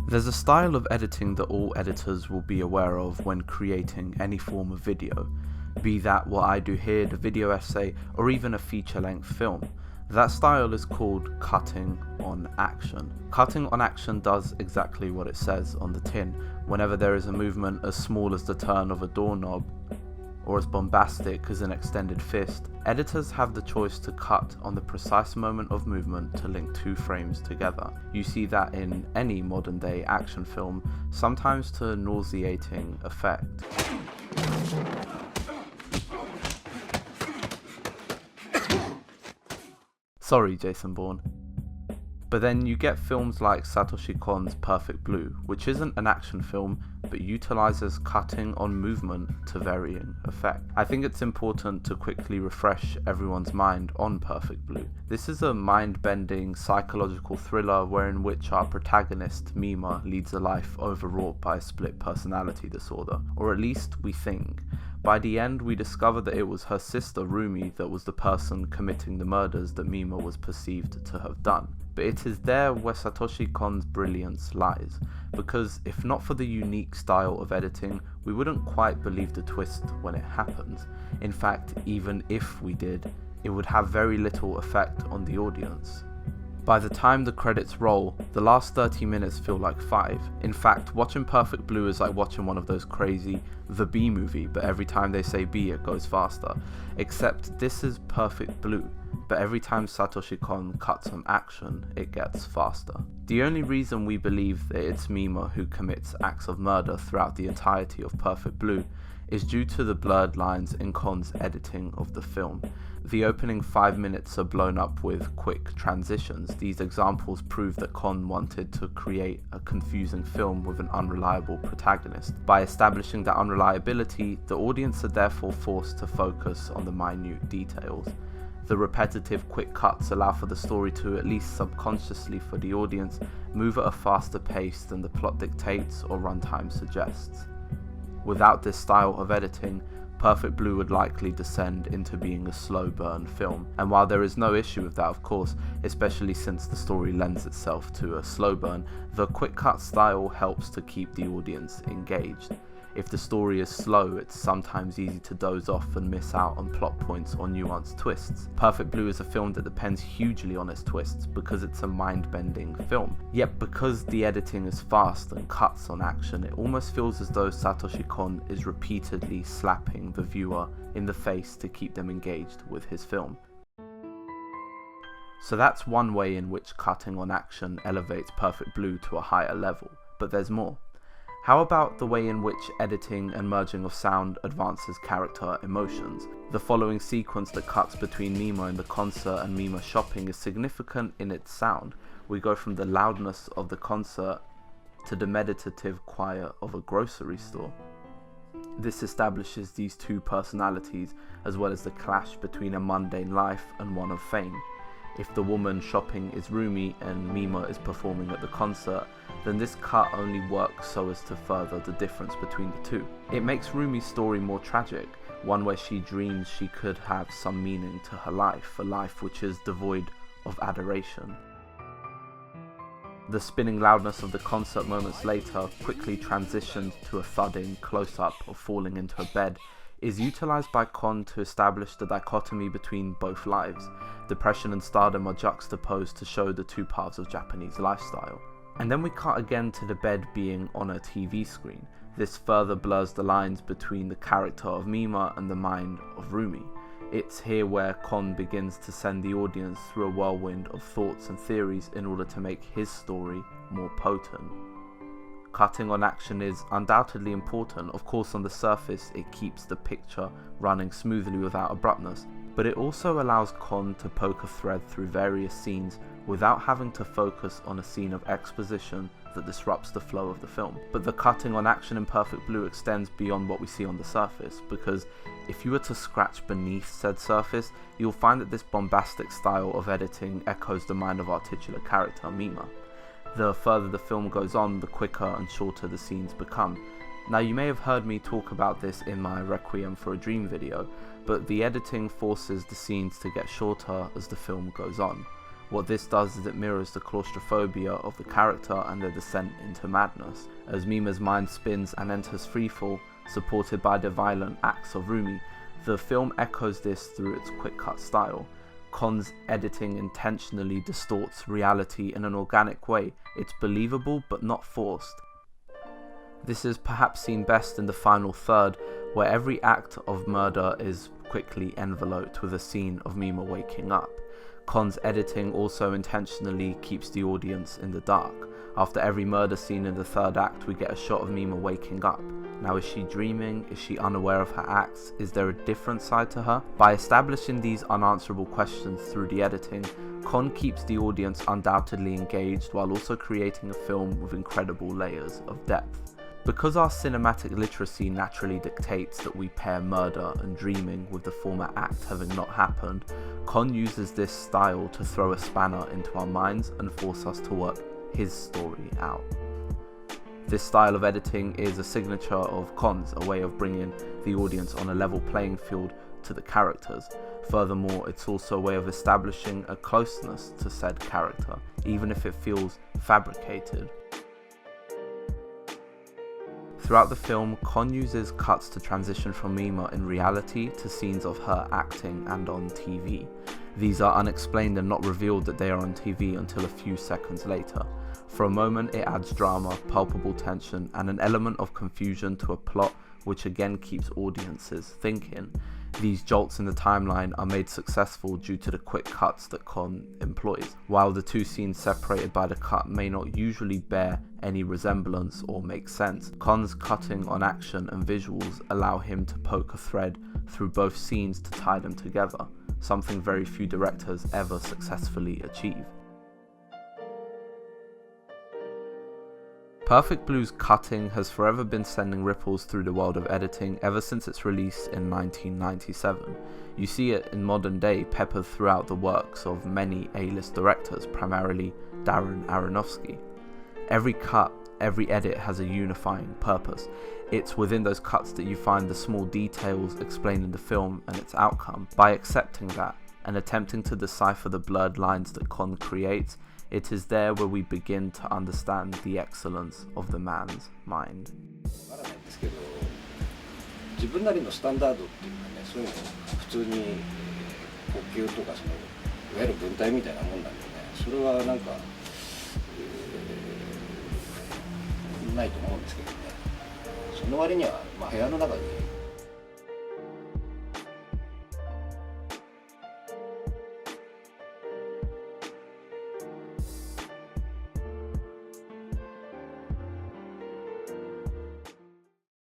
There's a style of editing that all editors will be aware of when creating any form of video, be that what I do here, the video essay, or even a feature-length film. That style is called cutting on action. Cutting on action does exactly what it says on the tin. Whenever there is a movement as small as the turn of a doorknob, or as bombastic as an extended fist, editors have the choice to cut on the precise moment of movement to link two frames together. You see that in any modern day action film, sometimes to nauseating effect. Sorry, Jason Bourne. But then you get films like Satoshi Kon's Perfect Blue, which isn't an action film, but utilizes cutting on movement to varying effect. I think it's important to quickly refresh everyone's mind on Perfect Blue. This is a mind-bending psychological thriller wherein which our protagonist, Mima, leads a life overwrought by a split personality disorder, or at least we think. By the end, we discover that it was her sister Rumi that was the person committing the murders that Mima was perceived to have done. But it is there where Satoshi Kon's brilliance lies, because if not for the unique style of editing, we wouldn't quite believe the twist when it happens. In fact, even if we did, it would have very little effect on the audience. By the time the credits roll, the last 30 minutes feel like 5. In fact, watching Perfect Blue is like watching one of those crazy The Bee movie, but every time they say B it goes faster. Except this is Perfect Blue, but every time Satoshi Kon cuts some action, it gets faster. The only reason we believe that it's Mima who commits acts of murder throughout the entirety of Perfect Blue is due to the blurred lines in Kon's editing of the film. The opening 5 minutes are blown up with quick transitions. These examples prove that Kon wanted to create a confusing film with an unreliable protagonist. By establishing that unreliability, the audience are therefore forced to focus on the minute details. The repetitive quick cuts allow for the story to, at least subconsciously for the audience, move at a faster pace than the plot dictates or runtime suggests. Without this style of editing, Perfect Blue would likely descend into being a slow burn film, and while there is no issue with that of course, especially since the story lends itself to a slow burn, the quick cut style helps to keep the audience engaged. If the story is slow, it's sometimes easy to doze off and miss out on plot points or nuanced twists. Perfect Blue is a film that depends hugely on its twists because it's a mind-bending film. Yet because the editing is fast and cuts on action, it almost feels as though Satoshi Kon is repeatedly slapping the viewer in the face to keep them engaged with his film. So that's one way in which cutting on action elevates Perfect Blue to a higher level, but there's more. How about the way in which editing and merging of sound advances character emotions? The following sequence that cuts between Mima in the concert and Mima shopping is significant in its sound. We go from the loudness of the concert to the meditative quiet of a grocery store. This establishes these two personalities as well as the clash between a mundane life and one of fame. If the woman shopping is Rumi and Mima is performing at the concert, then this cut only works so as to further the difference between the two. It makes Rumi's story more tragic, one where she dreams she could have some meaning to her life, a life which is devoid of adoration. The spinning loudness of the concert moments later quickly transitions to a thudding close-up of falling into a bed, is utilized by Kon to establish the dichotomy between both lives. Depression and stardom are juxtaposed to show the two paths of Japanese lifestyle. And then we cut again to the bed being on a TV screen. This further blurs the lines between the character of Mima and the mind of Rumi. It's here where Kon begins to send the audience through a whirlwind of thoughts and theories in order to make his story more potent. Cutting on action is undoubtedly important. Of course, on the surface it keeps the picture running smoothly without abruptness, but it also allows Kon to poke a thread through various scenes without having to focus on a scene of exposition that disrupts the flow of the film. But the cutting on action in Perfect Blue extends beyond what we see on the surface, because if you were to scratch beneath said surface, you'll find that this bombastic style of editing echoes the mind of our titular character, Mima. The further the film goes on, the quicker and shorter the scenes become. Now, you may have heard me talk about this in my Requiem for a Dream video, but the editing forces the scenes to get shorter as the film goes on. What this does is it mirrors the claustrophobia of the character and their descent into madness. As Mima's mind spins and enters freefall, supported by the violent acts of Rumi, the film echoes this through its quick-cut style. Kon's editing intentionally distorts reality in an organic way. It's believable but not forced. This is perhaps seen best in the final third, where every act of murder is quickly enveloped with a scene of Mima waking up. Kon's editing also intentionally keeps the audience in the dark. After every murder scene in the third act, we get a shot of Mima waking up. Now, is she dreaming? Is she unaware of her acts? Is there a different side to her? By establishing these unanswerable questions through the editing, Kon keeps the audience undoubtedly engaged while also creating a film with incredible layers of depth. Because our cinematic literacy naturally dictates that we pair murder and dreaming with the former act having not happened, Kon uses this style to throw a spanner into our minds and force us to work his story out. This style of editing is a signature of Kon's, a way of bringing the audience on a level playing field to the characters. Furthermore, it's also a way of establishing a closeness to said character, even if it feels fabricated. Throughout the film, Kon uses cuts to transition from Mima in reality to scenes of her acting and on TV. These are unexplained and not revealed that they are on TV until a few seconds later. For a moment, it adds drama, palpable tension, and an element of confusion to a plot which again keeps audiences thinking. These jolts in the timeline are made successful due to the quick cuts that Kon employs. While the two scenes separated by the cut may not usually bear any resemblance or make sense, Kon's cutting on action and visuals allow him to poke a thread through both scenes to tie them together, something very few directors ever successfully achieve. Perfect Blue's cutting has forever been sending ripples through the world of editing ever since its release in 1997. You see it in modern day peppered throughout the works of many A-list directors, primarily Darren Aronofsky. Every cut, every edit has a unifying purpose. It's within those cuts that you find the small details explaining the film and its outcome. By accepting that and attempting to decipher the blurred lines that Kon creates, it is there where we begin to understand the excellence of the man's mind. わからないんですけど、自分なりのスタンダードっていうかね、そういうのを普通に呼吸とかそのいわゆる文体みたいなもんなんでね、それはなんか、ないと思うんですけどね。その割には、部屋の中に